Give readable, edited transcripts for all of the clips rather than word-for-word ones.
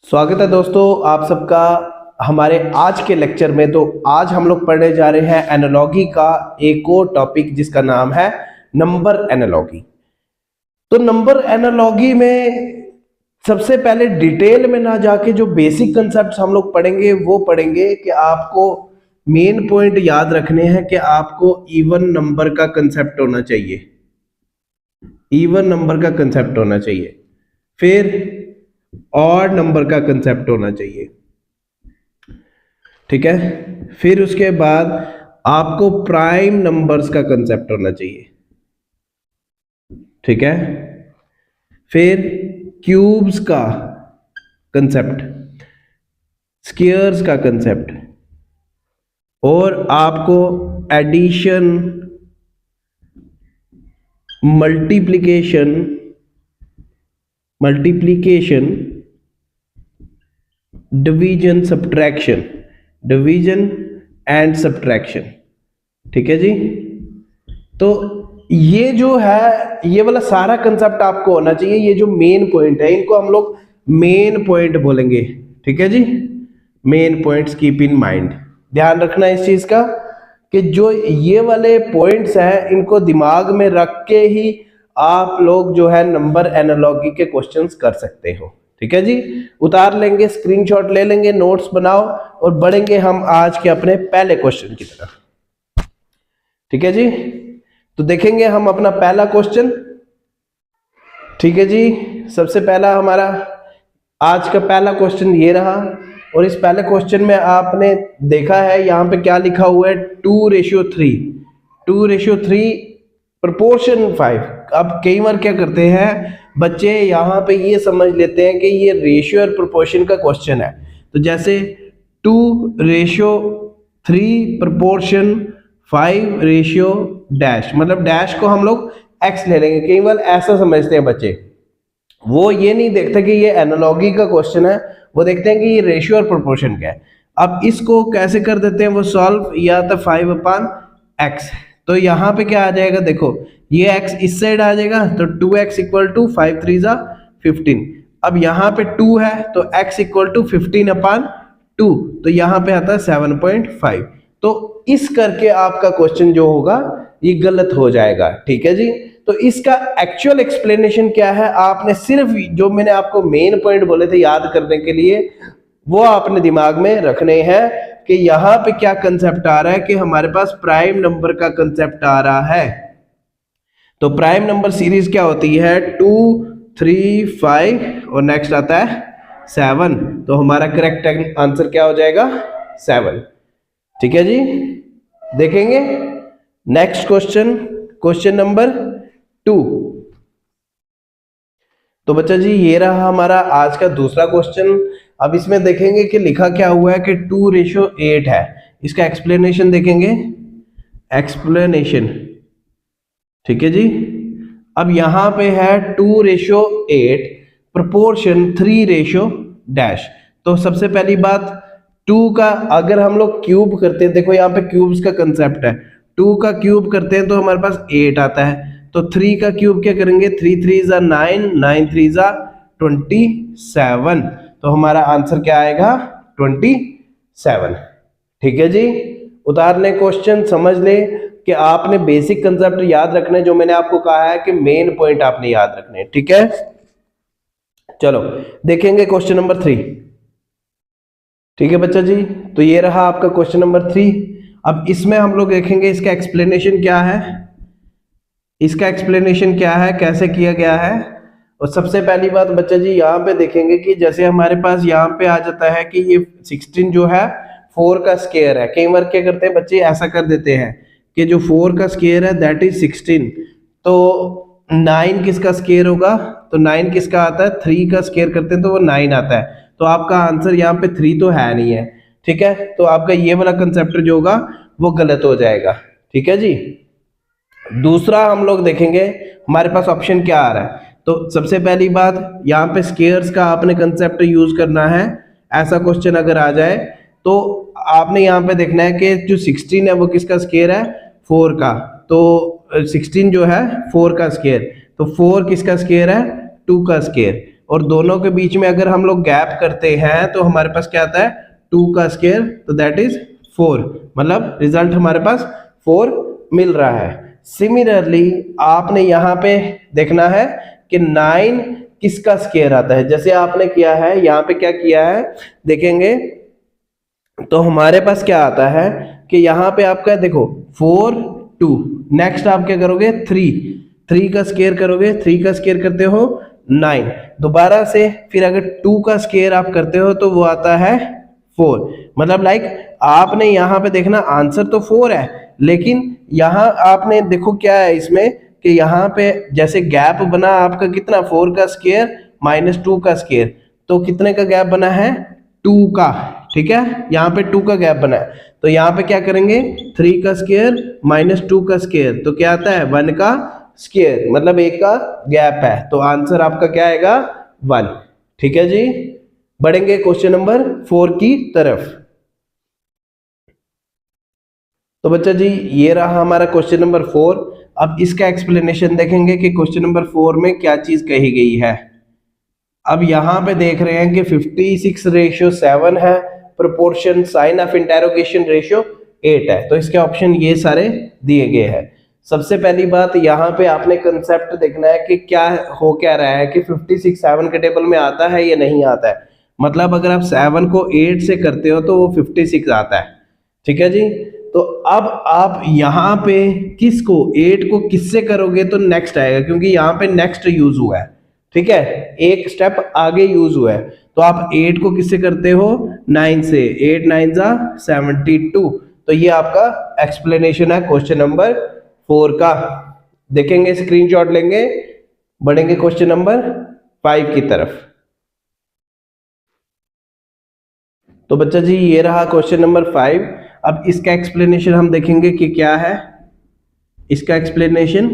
स्वागत है दोस्तों आप सबका हमारे आज के लेक्चर में। तो आज हम लोग पढ़ने जा रहे हैं एनालॉजी का एक और टॉपिक जिसका नाम है नंबर एनालॉजी। तो नंबर एनालॉजी में सबसे पहले डिटेल में ना जाके जो बेसिक कंसेप्ट्स हम लोग पढ़ेंगे वो पढ़ेंगे कि आपको मेन पॉइंट याद रखने हैं कि आपको इवन नंबर का कंसेप्ट होना चाहिए, इवन नंबर का कंसेप्ट होना चाहिए, फिर ऑड नंबर का कंसेप्ट होना चाहिए, ठीक है। फिर उसके बाद आपको प्राइम नंबर्स का कंसेप्ट होना चाहिए, ठीक है। फिर क्यूब्स का कंसेप्ट, स्क्वायर्स का कंसेप्ट, और आपको addition, multiplication division and subtraction, ठीक है जी। तो ये जो है ये वाला सारा कंसेप्ट आपको होना चाहिए। ये जो मेन पॉइंट है इनको हम लोग मेन पॉइंट बोलेंगे, ठीक है जी। Main points keep in mind, ध्यान रखना इस चीज का कि जो ये वाले पॉइंट्स हैं इनको दिमाग में रख के ही आप लोग जो है नंबर एनालॉजी के क्वेश्चंस कर सकते हो, ठीक है जी। उतार लेंगे, स्क्रीनशॉट ले लेंगे, नोट्स बनाओ और बढ़ेंगे हम आज के अपने पहले क्वेश्चन की तरफ, ठीक है जी। तो देखेंगे हम अपना पहला क्वेश्चन, ठीक है जी। सबसे पहला हमारा आज का पहला क्वेश्चन ये रहा, और इस पहले क्वेश्चन में आपने देखा है यहाँ पे क्या लिखा हुआ है, 2:3 प्रपोर्शन 5। अब कई बार क्या करते हैं बच्चे यहाँ पे ये समझ लेते हैं कि ये रेशियो और प्रोपोर्शन का क्वेश्चन है। तो जैसे 2:3 प्रपोर्शन 5:डैश, मतलब डैश को हम लोग x ले लेंगे। कई बार ऐसा समझते हैं बच्चे, वो ये नहीं देखते कि ये एनालॉजी का क्वेश्चन है, वो देखते हैं कि ये रेशियो और प्रोपोर्शन का है। अब इसको कैसे कर देते हैं वो सॉल्व, या तो 5/x। तो यहाँ पे क्या आ जाएगा, देखो ये x इस साइड आ जाएगा, तो 2x = 5×3 = 15। अब यहाँ पे 2 है तो x = 15/2, तो यहाँ पे आता है 7.5। तो इस करके आपका क्वेश्चन जो होगा ये गलत हो जाएगा, ठीक है जी। तो इसका एक्चुअल एक्सप्लेनेशन क्या है, आपने सिर्फ जो मैंने आपको मेन पॉइंट बोले थे याद करने के लिए वो आपने दिमाग में रखने हैं कि यहाँ पे क्या कंसेप्ट आ रहा है कि हमारे पास प्राइम नंबर का कंसेप्ट आ रहा है। तो प्राइम नंबर सीरीज क्या होती है, 2, 3, 5 और नेक्स्ट आता है 7। तो हमारा करेक्ट आंसर क्या हो जाएगा, 7, ठीक है जी। देखेंगे नेक्स्ट क्वेश्चन, क्वेश्चन नंबर 2। तो बच्चा जी ये रहा हमारा आज का दूसरा क्वेश्चन। अब इसमें देखेंगे कि लिखा क्या हुआ है कि 2:8 है। इसका एक्सप्लेनेशन देखेंगे, एक्सप्लेनेशन, ठीक है जी। अब यहां पे है 2:8 प्रपोर्शन 3:डैश। तो सबसे पहली बात 2 का अगर हम लोग क्यूब करते हैं, देखो यहाँ पे क्यूब्स का कंसेप्ट है, 2 का क्यूब करते हैं तो हमारे पास 8 आता है। तो 3 का क्यूब क्या करेंगे, 3 3 = 9, 9 3 = 27। तो हमारा आंसर क्या आएगा, 27, ठीक है जी। उतार लें क्वेश्चन, समझ लें कि आपने बेसिक कंसेप्ट याद रखने, जो मैंने आपको कहा है कि मेन पॉइंट आपने याद रखने, ठीक है। चलो देखेंगे क्वेश्चन नंबर 3, ठीक है बच्चा जी। तो ये रहा आपका क्वेश्चन नंबर 3। अब इसमें हम लोग देखेंगे इसका एक्सप्लेनेशन क्या है, इसका एक्सप्लेनेशन क्या है, कैसे किया गया है। और सबसे पहली बात बच्चा जी यहाँ पे देखेंगे कि जैसे हमारे पास यहाँ पे आ जाता है कि ये 16 जो है 4 का स्क्वायर है। कई बार क्या करते हैं बच्चे, ऐसा कर देते हैं कि जो 4 का स्क्वायर है दैट इज 16, तो 9 किसका स्क्वायर होगा, तो 9 किसका आता है, 3 का स्क्वायर करते हैं तो वो 9 आता है। तो आपका आंसर यहाँ पे 3 तो है नहीं है, ठीक है। तो आपका ये वाला कंसेप्ट जो होगा वो गलत हो जाएगा, ठीक है जी। दूसरा हम लोग देखेंगे हमारे पास ऑप्शन क्या आ रहा है। तो सबसे पहली बात यहाँ पे स्क्वायर्स का आपने कंसेप्ट यूज करना है। ऐसा क्वेश्चन अगर आ जाए तो आपने यहाँ पे देखना है कि जो 16 है वो किसका स्क्वायर है, 4 का। तो 16 जो है 4 का स्क्वायर, तो 4 किसका स्क्वायर है, 2 का स्क्वायर। और दोनों के बीच में अगर हम लोग गैप करते हैं तो हमारे पास क्या आता है 2 का स्क्वायर, तो दैट इज 4, मतलब रिजल्ट हमारे पास 4 मिल रहा है। सिमिलरली आपने यहाँ पे देखना है कि 9 किसका स्क्वायर आता है। जैसे आपने किया है यहाँ पे, क्या किया है देखेंगे तो हमारे पास क्या आता है कि यहाँ पे आपका देखो 4 2, नेक्स्ट आप क्या करोगे 3 का स्क्वायर करोगे, 3 का स्क्वायर करते हो 9, दोबारा से फिर अगर 2 का स्क्वायर आप करते हो तो वो आता है 4। मतलब लाइक आपने यहाँ पे देखना आंसर तो 4 है, लेकिन यहाँ आपने देखो क्या है इसमें कि यहाँ पे जैसे गैप बना आपका कितना 4 का स्क्वायर माइनस 2 का स्क्वायर, तो कितने का गैप बना है 2 का, ठीक है, यहाँ पे 2 का गैप बना है। तो यहाँ पे क्या करेंगे 3 का स्क्वायर माइनस 2 का स्क्वायर, तो क्या आता है 1 का स्क्वायर, मतलब 1 का गैप है, तो आंसर आपका क्या आएगा 1। ठीक है जी, बढ़ेंगे क्वेश्चन नंबर 4 की तरफ। तो बच्चा जी ये रहा हमारा क्वेश्चन नंबर 4। अब इसका एक्सप्लेनेशन देखेंगे कि क्वेश्चन नंबर 4 में क्या चीज कही गई है। अब यहाँ पे देख रहे हैं कि 56:7 है, proportion sign of interrogation ratio 8 है, तो इसके ऑप्शन ये सारे दिए गए हैं। सबसे पहली बात यहाँ पे आपने कंसेप्ट देखना है कि क्या हो क्या रहा है कि 56 7 के टेबल में आता है या नहीं आता है। मतलब अगर आप 7 को 8 से करते हो तो वो 56 आता है, ठीक है जी। तो अब आप यहाँ पे किसको 8 को किससे करोगे तो नेक्स्ट आएगा, क्योंकि यहाँ पे नेक्स्ट यूज हुआ है, ठीक है, एक स्टेप आगे यूज हुआ है। तो आप 8 को किससे करते हो 9 से, 8 9 जा 72। तो ये आपका एक्सप्लेनेशन है क्वेश्चन नंबर 4 का। देखेंगे स्क्रीनशॉट लेंगे, बढ़ेंगे क्वेश्चन नंबर 5 की तरफ। तो बच्चा जी ये रहा क्वेश्चन नंबर 5। अब इसका एक्सप्लेनेशन हम देखेंगे कि क्या है इसका एक्सप्लेनेशन।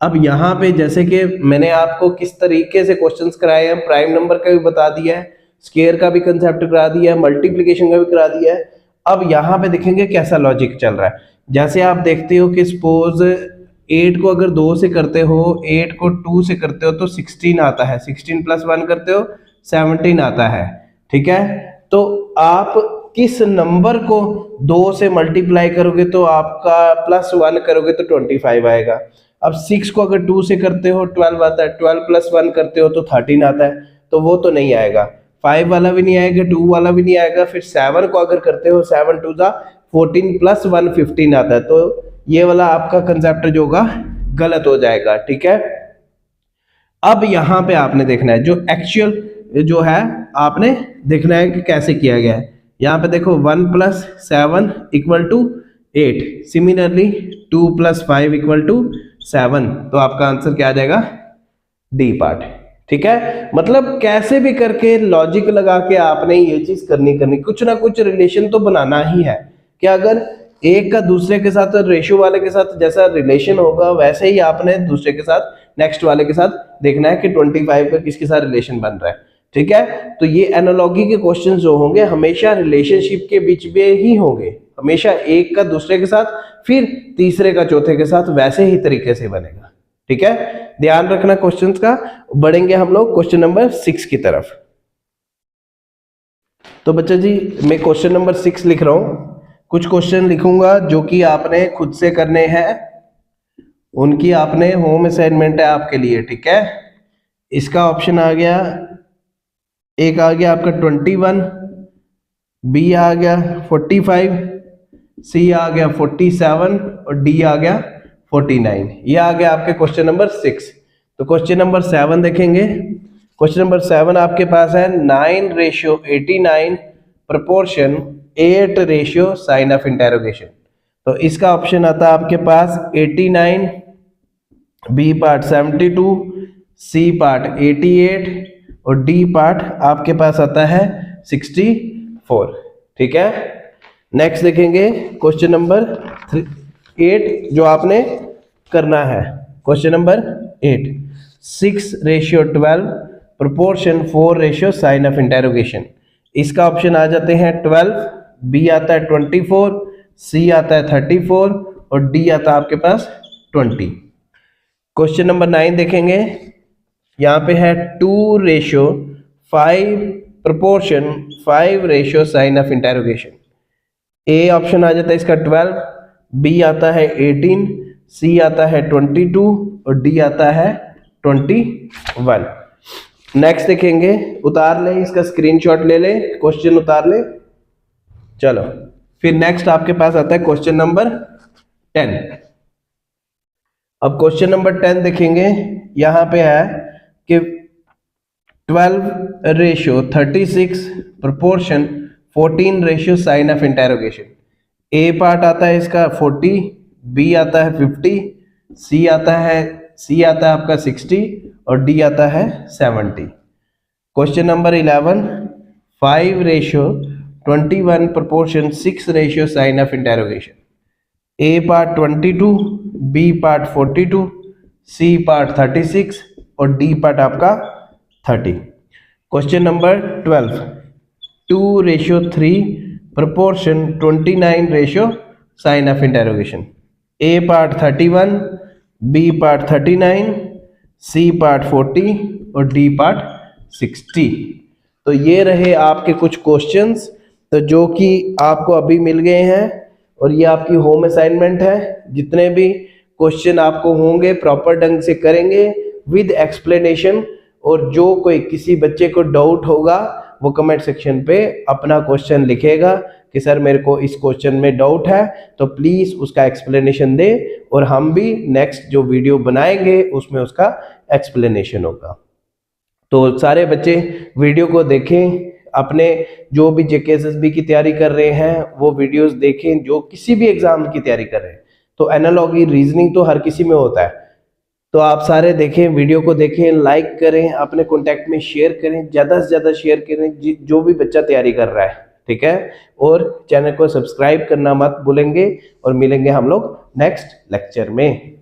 अब यहाँ पे जैसे कि मैंने आपको किस तरीके से क्वेश्चंस कराए हैं, प्राइम नंबर का भी बता दिया है, स्क्वायर का भी कंसेप्ट करा दिया है, मल्टीप्लिकेशन का भी करा दिया है। अब यहाँ पे देखेंगे कैसा लॉजिक चल रहा है। जैसे आप देखते हो कि सपोज 8 को अगर 2 से करते हो, 8 को 2 से करते हो तो 16 आता है, 16 प्लस 1 करते हो 17 आता है, ठीक है। तो आप किस नंबर को 2 से मल्टीप्लाई करोगे तो आपका प्लस 1 करोगे तो 25 आएगा। अब 6 को अगर 2 से करते हो 12 आता है, 12 प्लस 1 करते हो तो 13 आता है, तो वो तो नहीं आएगा। 5 वाला भी नहीं आएगा, 2 वाला भी नहीं आएगा। फिर 7 को अगर करते हो 7 2 जा 14 प्लस 1 15 आता है, तो ये वाला आपका कंसेप्ट जो होगा गलत हो जाएगा, ठीक है। अब यहाँ पे आपने देखना है जो एक्चुअल जो है, आपने देखना है कि कैसे किया गया है। यहाँ पे देखो 1 plus 7 equal to 8, similarly 2 plus 5 equal to 7, तो आपका आंसर क्या आ जाएगा डी पार्ट, ठीक है। मतलब कैसे भी करके लॉजिक लगा के आपने ये चीज करनी कुछ ना कुछ रिलेशन तो बनाना ही है कि अगर एक का दूसरे के साथ रेशियो वाले के साथ जैसा रिलेशन होगा वैसे ही आपने दूसरे के साथ नेक्स्ट वाले के साथ देखना है कि 25 का किसके साथ रिलेशन बन रहा है, ठीक है। तो ये एनालॉजी के क्वेश्चन जो होंगे हमेशा रिलेशनशिप के बीच में ही होंगे, हमेशा एक का दूसरे के साथ फिर तीसरे का चौथे के साथ वैसे ही तरीके से बनेगा, ठीक है। ध्यान रखना क्वेश्चंस का। बढ़ेंगे हम लोग क्वेश्चन नंबर 6 की तरफ। तो बच्चा जी मैं क्वेश्चन नंबर 6 लिख रहा हूं। कुछ क्वेश्चन लिखूंगा जो कि आपने खुद से करने हैं, उनकी आपने होम असाइनमेंट है आपके लिए, ठीक है। इसका ऑप्शन आ गया, एक आ गया आपका 21, बी आ गया 45, सी आ गया 47 और डी आ गया 49। ये आ गया आपके क्वेश्चन नंबर 6। तो क्वेश्चन नंबर 7 देखेंगे। क्वेश्चन नंबर 7 आपके पास है 9:89 proportion 8 ratio sign of interrogation. तो इसका ऑप्शन आता है आपके पास 89, बी पार्ट 72, सी पार्ट 88 और डी पार्ट आपके पास आता है 64, ठीक है। नेक्स्ट देखेंगे क्वेश्चन नंबर 8 जो आपने करना है। Question number 8, 6:12 proportion 4 sign of interrogation. इसका ऑप्शन आ जाते हैं 12, बी आता है 24, सी आता है 34 और डी आता है आपके पास 20। क्वेश्चन नंबर 9 देखेंगे। यहाँ पे है 2:5 proportion 5 sign of interrogation. A option आ जाता है इसका 12, बी आता है 18, सी आता है 22 और डी आता है 21। नेक्स्ट देखेंगे, उतार ले इसका स्क्रीनशॉट ले ले, क्वेश्चन उतार ले। चलो फिर नेक्स्ट आपके पास आता है क्वेश्चन नंबर 10। अब क्वेश्चन नंबर 10 देखेंगे, यहां पे है कि 12:36 proportion 14 sign of interrogation. A part आता है इसका 40, बी आता है 50, सी आता है आपका 60 और डी आता है 70। Question number 11, 5:21 proportion 6 sign of interrogation. A part 22, B part 42, C part 36 और डी पार्ट आपका 30। Question number 12, 2:3 proportion 29 sign of interrogation. A part 31, B part 39, C part 40 और डी पार्ट 60। तो ये रहे आपके कुछ क्वेश्चंस, तो जो कि आपको अभी मिल गए हैं और ये आपकी होम असाइनमेंट है। जितने भी क्वेश्चन आपको होंगे प्रॉपर ढंग से करेंगे विद एक्सप्लेनेशन, और जो कोई किसी बच्चे को डाउट होगा वो कमेंट सेक्शन पे अपना क्वेश्चन लिखेगा कि सर मेरे को इस क्वेश्चन में डाउट है, तो प्लीज़ उसका एक्सप्लेनेशन दे और हम भी नेक्स्ट जो वीडियो बनाएंगे उसमें उसका एक्सप्लेनेशन होगा। तो सारे बच्चे वीडियो को देखें, अपने जो भी जेकेएसएसबी की तैयारी कर रहे हैं वो वीडियोस देखें, जो किसी भी एग्जाम की तैयारी कर रहे हैं। तो एनालॉजी रीजनिंग तो हर किसी में होता है, तो आप सारे देखें, वीडियो को देखें, लाइक करें, अपने कॉन्टैक्ट में शेयर करें, ज़्यादा से ज़्यादा शेयर करें जो भी बच्चा तैयारी कर रहा है, ठीक है। और चैनल को सब्सक्राइब करना मत भूलेंगे और मिलेंगे हम लोग नेक्स्ट लेक्चर में।